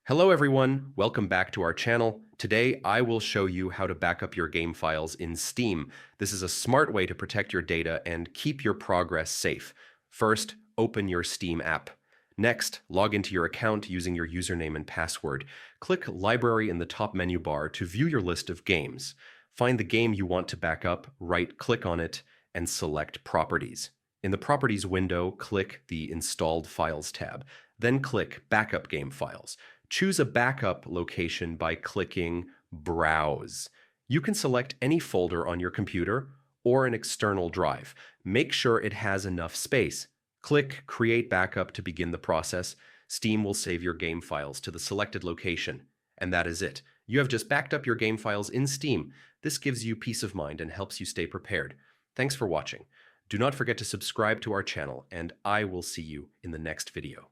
Hello everyone, welcome back to our channel. Today I will show you how to back up your game files in Steam. This is a smart way to protect your data and keep your progress safe. First, open your Steam app. Next, log into your account using your username and password. Click Library in the top menu bar to view your list of games. Find the game you want to back up, right-click on it, and select Properties. In the Properties window, click the Installed Files tab. Then click Backup Game Files. Choose a backup location by clicking Browse. You can select any folder on your computer or an external drive. Make sure it has enough space. Click Create Backup to begin the process. Steam will save your game files to the selected location. And that is it. You have just backed up your game files in Steam. This gives you peace of mind and helps you stay prepared. Thanks for watching. Do not forget to subscribe to our channel, and I will see you in the next video.